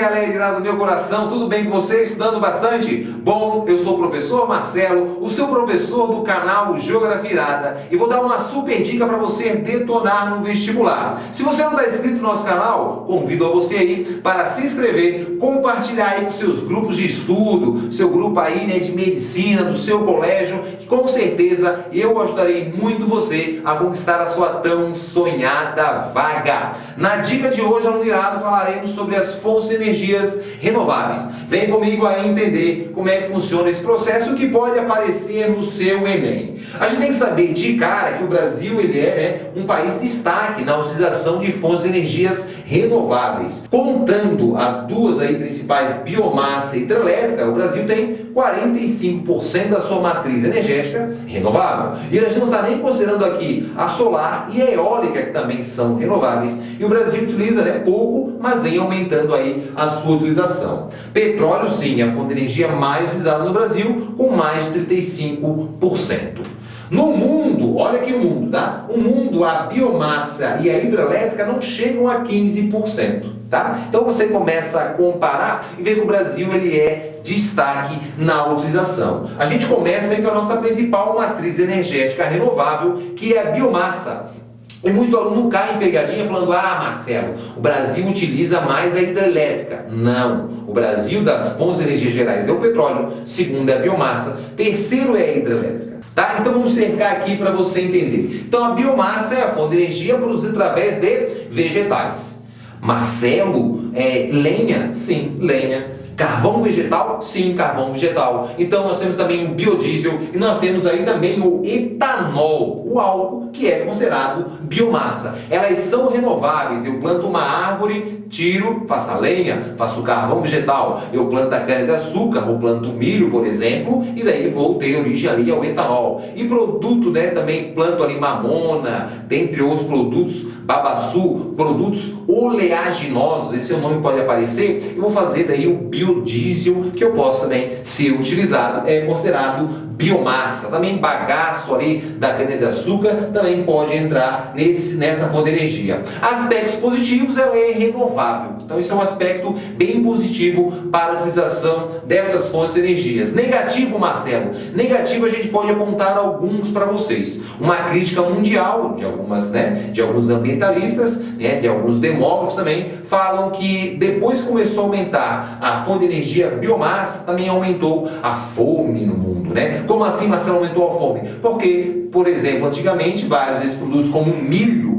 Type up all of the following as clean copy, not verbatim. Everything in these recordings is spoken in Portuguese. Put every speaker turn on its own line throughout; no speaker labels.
galera lá do meu coração, tudo bem com você? Estudando bastante? Bom, eu sou o professor Marcelo, o seu professor do canal Geografia Irada, e vou dar uma super dica para você detonar no vestibular. Se você não está inscrito no nosso canal, convido a você aí para se inscrever, compartilhar aí com seus grupos de estudo, seu grupo aí, né, de medicina, do seu colégio, que com certeza eu ajudarei muito você a conquistar a sua tão sonhada vaga. Na dica de hoje, aluno irado, falaremos sobre as fontes de energias renováveis. Vem comigo aí entender como é que funciona esse processo que pode aparecer no seu Enem. A gente tem que saber de cara que o Brasil ele é, um país de destaque na utilização de fontes de energias renováveis. Contando as duas aí principais, biomassa e hidrelétrica, o Brasil tem 45% da sua matriz energética renovável. E a gente não está nem considerando aqui a solar e a eólica, que também são renováveis. E o Brasil utiliza pouco, mas vem aumentando aí a sua utilização. Petróleo, sim, é a fonte de energia mais utilizada no Brasil, com mais de 35%. No mundo, olha aqui o mundo, tá? O mundo, a biomassa e a hidrelétrica não chegam a 15%, tá? Então você começa a comparar e vê que o Brasil ele é destaque na utilização. A gente começa aí com a nossa principal matriz energética renovável, que é a biomassa. E muito aluno cai em pegadinha falando: ah, Marcelo, o Brasil utiliza mais a hidrelétrica. Não, o Brasil das fontes de energia gerais é o petróleo, segundo é a biomassa, terceiro é a hidrelétrica. Tá? Então vamos cercar aqui para você entender. Então a biomassa é a fonte de energia produzida através de vegetais. Marcelo, lenha? Sim, lenha. Carvão vegetal? Sim, carvão vegetal. Então nós temos também o biodiesel e nós temos aí também o etanol, o álcool, que é considerado biomassa. Elas são renováveis. Eu planto uma árvore, tiro, faço a lenha, faço o carvão vegetal. Eu planto a cana-de-açúcar, ou planto milho, por exemplo, e daí vou ter origem ali ao etanol. E produto, também planto ali mamona, dentre outros produtos, babaçu, produtos oleaginosos, esse é o nome que pode aparecer. Eu vou fazer daí o biodiesel, que eu posso também ser utilizado, é considerado biomassa. Também bagaço ali da cana-de-açúcar também pode entrar nessa fonte de energia. Aspectos positivos, ela é renovável. Então isso é um aspecto bem positivo para a utilização dessas fontes de energias. Negativo, Marcelo? Negativo, a gente pode apontar alguns para vocês. Uma crítica mundial de alguns ambientalistas, de alguns demógrafos também, falam que depois que começou a aumentar a fonte de energia biomassa, também aumentou a fome no mundo, Como assim, Marcelo, aumentou a fome? Porque, por exemplo, antigamente, vários desses produtos, como o milho,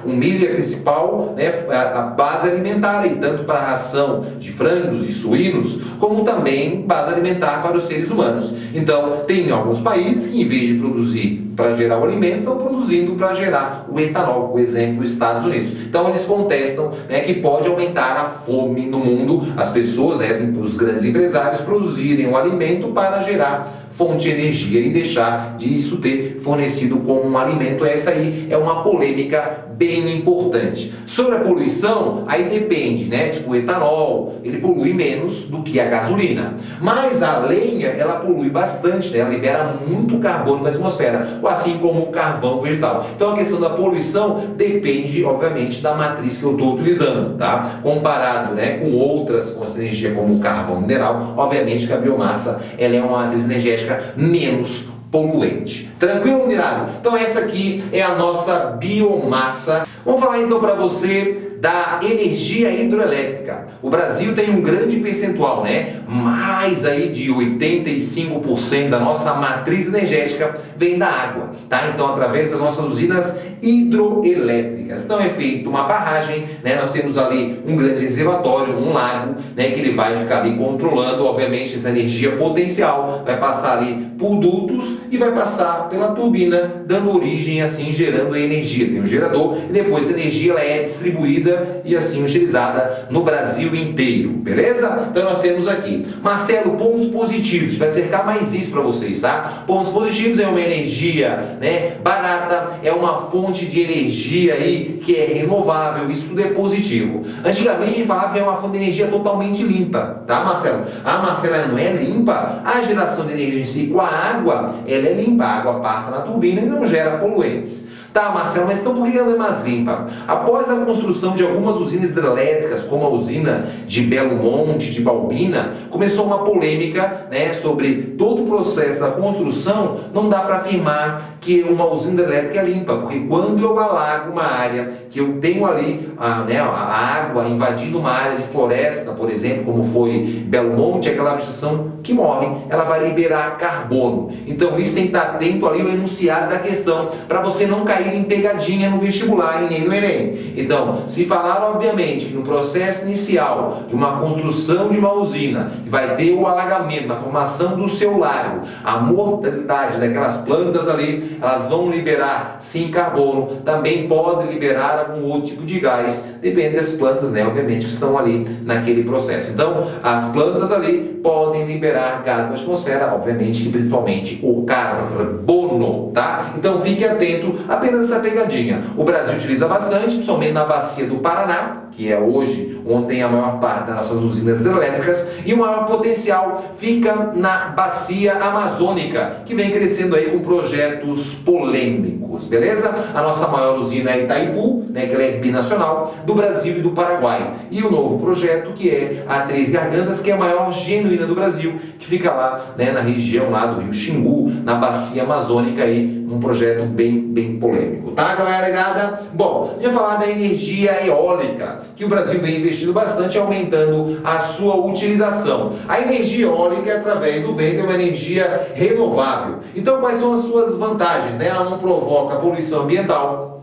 o milho é a principal, a base alimentar, aí, tanto para a ração de frangos e suínos, como também base alimentar para os seres humanos. Então, tem alguns países que, em vez de produzir para gerar o alimento, estão produzindo para gerar o etanol, por exemplo, os Estados Unidos. Então, eles contestam que pode aumentar a fome no mundo, as pessoas, os grandes empresários, produzirem o alimento para gerar fonte de energia e deixar de isso ter fornecido como um alimento. Essa aí é uma polêmica bem importante. Sobre a poluição, aí depende, Tipo, o etanol, ele polui menos do que a gasolina. Mas a lenha, ela polui bastante, Ela libera muito carbono para a atmosfera, assim como o carvão vegetal. Então a questão da poluição depende, obviamente, da matriz que eu estou utilizando, Comparado, com outras fontes de energia, como o carvão mineral, obviamente que a biomassa, ela é uma matriz energética menos poluente. Tranquilo, Nirado? Então essa aqui é a nossa biomassa. Vamos falar então para você da energia hidroelétrica. O Brasil tem um grande percentual, Mais aí de 85% da nossa matriz energética vem da água, Então através das nossas usinas hidroelétricas. Então é feita uma barragem, Nós temos ali um grande reservatório, um lago, que ele vai ficar ali controlando, obviamente, essa energia potencial, vai passar ali por dutos e vai passar pela turbina, dando origem, assim, gerando a energia. Tem um gerador e depois a energia ela é distribuída e assim utilizada no Brasil inteiro, beleza? Então nós temos aqui, Marcelo, pontos positivos, vai cercar mais isso para vocês, Pontos positivos é uma energia, barata, é uma fonte de energia aí que é renovável, isso tudo é positivo. Antigamente a gente falava que é uma fonte de energia totalmente limpa, Marcelo? Ah, Marcelo, ela não é limpa? A geração de energia em si com a água, ela é limpa, a água passa na turbina e não gera poluentes. Tá, Marcelo, mas então por que ela é mais limpa? Após a construção de algumas usinas hidrelétricas, como a usina de Belo Monte, de Balbina, começou uma polêmica, né, sobre todo o processo da construção. Não dá para afirmar que uma usina hidrelétrica é limpa, porque quando eu alago uma área, que eu tenho ali a água invadindo uma área de floresta, por exemplo, como foi Belo Monte, aquela vegetação que morre, ela vai liberar carbono. Então isso tem que estar atento ali no enunciado da questão, para você não cair em pegadinha no vestibular e nem no Enem. Então, se falar obviamente que no processo inicial de uma construção de uma usina, vai ter o alagamento, na formação do seu lago, a mortalidade daquelas plantas ali, elas vão liberar sim carbono, também pode liberar algum outro tipo de gás, depende das plantas, né, obviamente, que estão ali naquele processo. Então, as plantas ali podem liberar gás na atmosfera, obviamente, e principalmente o carbono, tá? Então, fique atento apenas essa pegadinha. O Brasil utiliza bastante, principalmente na bacia do Paraná, que é hoje onde tem a maior parte das nossas usinas hidrelétricas, e o maior potencial fica na bacia amazônica, que vem crescendo aí com projetos polêmicos, beleza? A nossa maior usina é Itaipu, né, que ela é binacional, do Brasil e do Paraguai. E o novo projeto, que é a Três Gargantas, que é a maior genuína do Brasil, que fica lá, né, na região lá do Rio Xingu, na bacia amazônica aí, um projeto bem polêmico, tá, galera ligada? Bom, eu ia falar da energia eólica, que o Brasil vem investindo bastante, aumentando a sua utilização. A energia eólica, através do vento, é uma energia renovável. Então, quais são as suas vantagens, né? Ela não provoca poluição ambiental.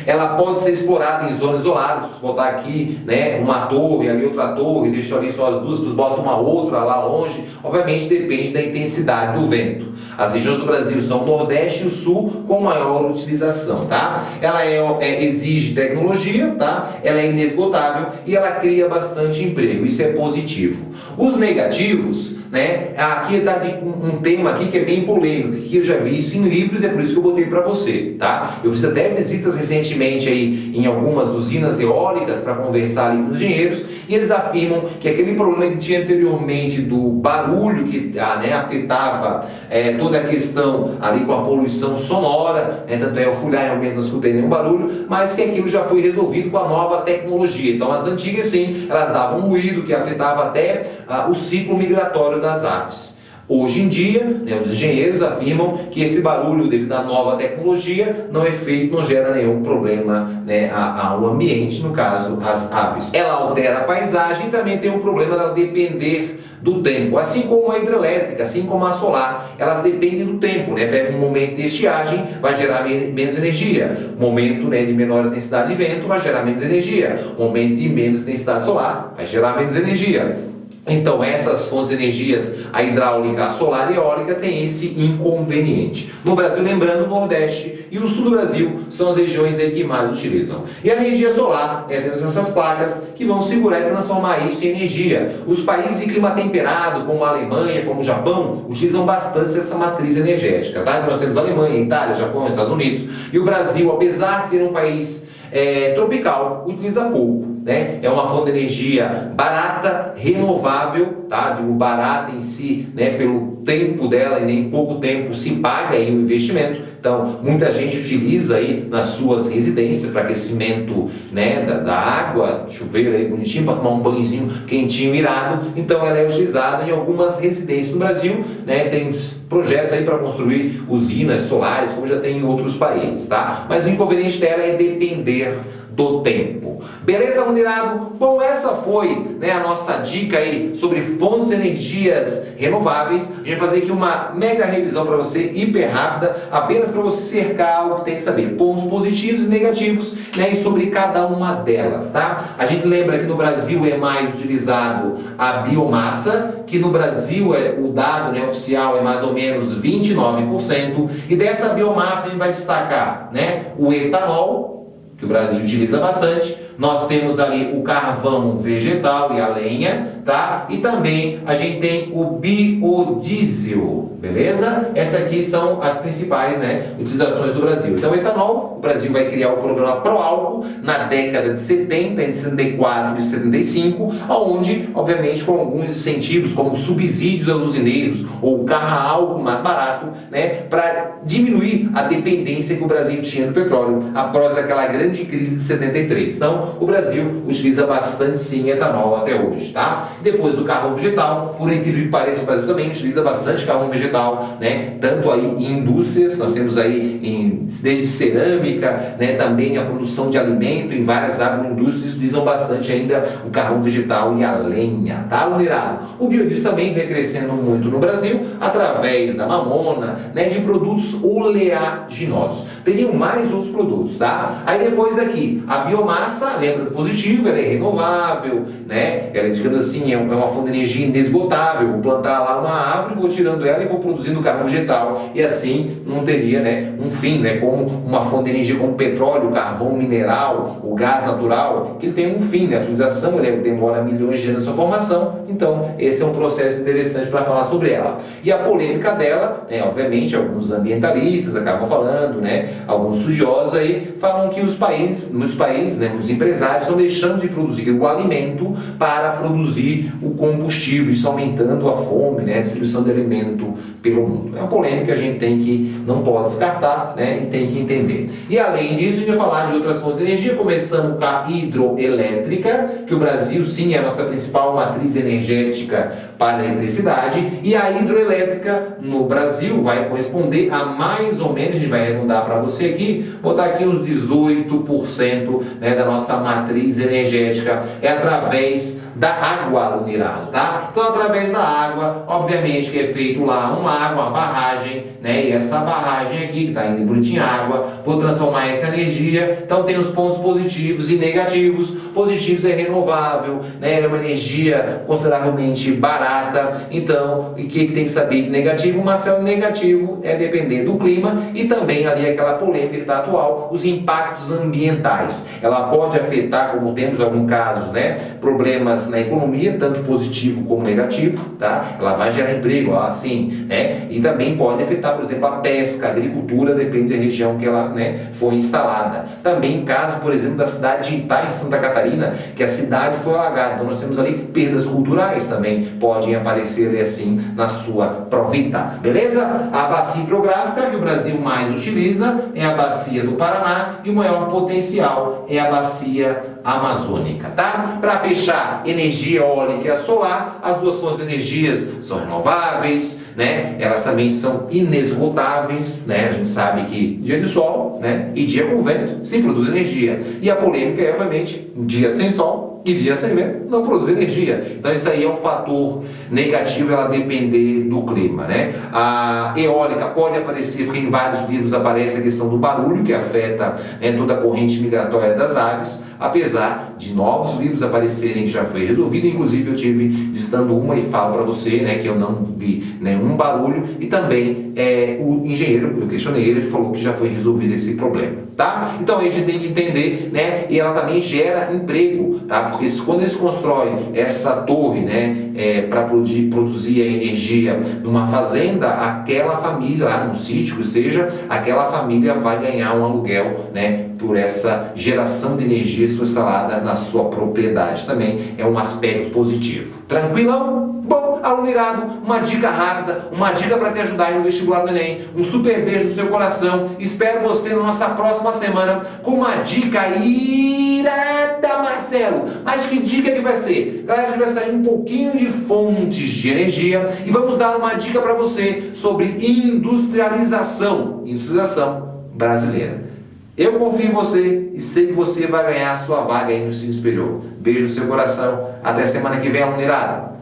Ela pode ser explorada em zonas isoladas. Se você botar aqui, né, uma torre, ali outra torre, deixa ali só as duas, bota uma outra lá longe, obviamente depende da intensidade do vento. As regiões do Brasil são o Nordeste e o Sul com maior utilização, tá? Ela exige tecnologia, tá? Ela é inesgotável e ela cria bastante emprego, isso é positivo. Os negativos, né? Aqui está um tema aqui que é bem polêmico, que eu já vi isso em livros, é por isso que eu botei para você, tá? Eu fiz até visitas recentemente aí em algumas usinas eólicas para conversar ali com os engenheiros, e eles afirmam que aquele problema que tinha anteriormente do barulho que afetava toda a questão ali com a poluição sonora, tanto eu fui lá e eu mesmo não escutei nenhum barulho, mas que aquilo já foi resolvido com a nova tecnologia. Então as antigas sim, elas davam um ruído que afetava até o ciclo migratório das aves. Hoje em dia, os engenheiros afirmam que esse barulho, devido à nova tecnologia, não é feito, não gera nenhum problema ao ambiente, no caso, as aves. Ela altera a paisagem e também tem um problema dela depender do tempo. Assim como a hidrelétrica, assim como a solar, elas dependem do tempo, Pega um momento de estiagem, vai gerar menos energia. Momento de menor intensidade de vento, vai gerar menos energia. Momento de menos intensidade solar, vai gerar menos energia. Então essas fontes de energias, a hidráulica, a solar e a eólica, tem esse inconveniente. No Brasil, lembrando, o Nordeste e o Sul do Brasil são as regiões aí que mais utilizam. E a energia solar, temos essas placas que vão segurar e transformar isso em energia. Os países de clima temperado, como a Alemanha, como o Japão, utilizam bastante essa matriz energética, tá? Então nós temos a Alemanha, Itália, Japão, Estados Unidos, e o Brasil, apesar de ser um país tropical, utiliza pouco. É uma fonte de energia barata, renovável, tá? Digo barata em si, pelo tempo dela, e nem pouco tempo se paga aí o investimento. Então, muita gente utiliza aí nas suas residências para aquecimento, da água, chuveiro aí bonitinho, para tomar um banhozinho quentinho, irado. Então, ela é utilizada em algumas residências no Brasil, Tem projetos aí para construir usinas solares, como já tem em outros países, tá? Mas o inconveniente dela é depender do tempo. Beleza, mulherado? Bom, essa foi a nossa dica aí sobre fontes de energias renováveis. A gente vai fazer aqui uma mega revisão para você, hiper rápida, apenas para você cercar o que tem que saber, pontos positivos e negativos, e sobre cada uma delas, tá? A gente lembra que no Brasil é mais utilizado a biomassa, que no Brasil o dado oficial é mais ou menos 29%, e dessa biomassa a gente vai destacar o etanol, que o Brasil utiliza bastante, nós temos ali o carvão vegetal e a lenha, tá? E também a gente tem o biodiesel, beleza? Essas aqui são as principais, né, utilizações do Brasil. Então, o etanol, o Brasil vai criar o programa Proálcool na década de 70, entre 74 e 75, onde, obviamente, com alguns incentivos, como subsídios aos usineiros ou carro a álcool mais barato, né, para diminuir a dependência que o Brasil tinha do petróleo após aquela grande crise de 73. Então, o Brasil utiliza bastante, sim, etanol até hoje, tá? Depois do carvão vegetal, por incrível que pareça, o Brasil também utiliza bastante carvão vegetal, né? Tanto aí em indústrias, nós temos aí desde cerâmica, né? Também a produção de alimento, em várias agroindústrias utilizam bastante ainda o carvão vegetal e a lenha, tá, mulherada? O biodiesel também vem crescendo muito no Brasil, através da mamona, né? De produtos oleaginosos. Teriam mais outros produtos, tá? Aí depois aqui, a biomassa, lembra do positivo, ela é renovável, né? Ela, digamos assim, é uma fonte de energia inesgotável. Vou plantar lá uma árvore, vou tirando ela e vou produzindo carvão vegetal. E assim não teria, né, um fim, né? Como uma fonte de energia como petróleo, carvão mineral, o gás natural, que ele tem um fim, né? A utilização ele demora milhões de anos na sua formação. Então, esse é um processo interessante para falar sobre ela. E a polêmica dela, né, obviamente, alguns ambientalistas acabam falando, né? Alguns estudiosos aí falam que muitos países, né, muitos empresários estão deixando de produzir o alimento para produzir o combustível, isso aumentando a fome, né, a distribuição de alimento pelo mundo. É uma polêmica que a gente não pode descartar, né, e tem que entender. E além disso, a gente vai falar de outras fontes de energia, começando com a hidroelétrica, que o Brasil sim é a nossa principal matriz energética para a eletricidade, e a hidroelétrica no Brasil vai corresponder a mais ou menos, a gente vai arredondar para você aqui, botar aqui uns 18%, né, da nossa matriz energética, é através da água, alunirado, tá? Então, através da água, obviamente que é feito lá um lago, uma barragem, né? E essa barragem aqui, que está indo bonitinha em água, vou transformar essa energia. Então, tem os pontos positivos e negativos. Positivos é renovável, né? É uma energia consideravelmente barata. Então, o que tem que saber de negativo? Marcelo, negativo é depender do clima e também ali aquela polêmica que está atual, os impactos ambientais. Ela pode afetar, como temos em alguns casos, né? Problemas na economia, tanto positivo como negativo, tá? Ela vai gerar emprego, assim, né? E também pode afetar, por exemplo, a pesca, a agricultura, depende da região que ela, né, foi instalada. Também caso, por exemplo, da cidade de Itá, em Santa Catarina, que a cidade foi alagada. Então nós temos ali perdas culturais também, podem aparecer assim na sua provita, beleza? A bacia hidrográfica que o Brasil mais utiliza é a bacia do Paraná e o maior potencial é a bacia amazônica, tá? Para fechar, energia eólica e solar, as duas fontes de energias são renováveis, né? Elas também são inesgotáveis, né? A gente sabe que dia de sol, né, e dia com vento se produz energia. E a polêmica é, obviamente, dia sem sol e dia sem vento não produz energia. Então isso aí é um fator negativo, ela depender do clima, né? A eólica pode aparecer, porque em vários livros aparece a questão do barulho, que afeta, né, toda a corrente migratória das aves, apesar de novos livros aparecerem que já foi resolvido. Inclusive eu tive visitando uma e falo para você, né, que eu não vi nenhum barulho, e também o engenheiro, eu questionei ele falou que já foi resolvido esse problema, tá? Então a gente tem que entender, né, e ela também gera emprego, tá? Porque quando eles constroem essa torre, né, para produzir a energia numa fazenda, aquela família lá num sítio, que seja, aquela família vai ganhar um aluguel, né, por essa geração de energia se for instalada na sua propriedade. Também é um aspecto positivo. Tranquilão? Bom, aluno irado, uma dica rápida, uma dica para te ajudar aí no vestibular do Enem. Um super beijo no seu coração. Espero você na nossa próxima semana com uma dica irada, Marcelo. Mas que dica que vai ser? Galera, a gente vai sair um pouquinho de fontes de energia e vamos dar uma dica para você sobre industrialização brasileira. Eu confio em você e sei que você vai ganhar a sua vaga aí no ensino superior. Beijo no seu coração. Até semana que vem, aluno irado.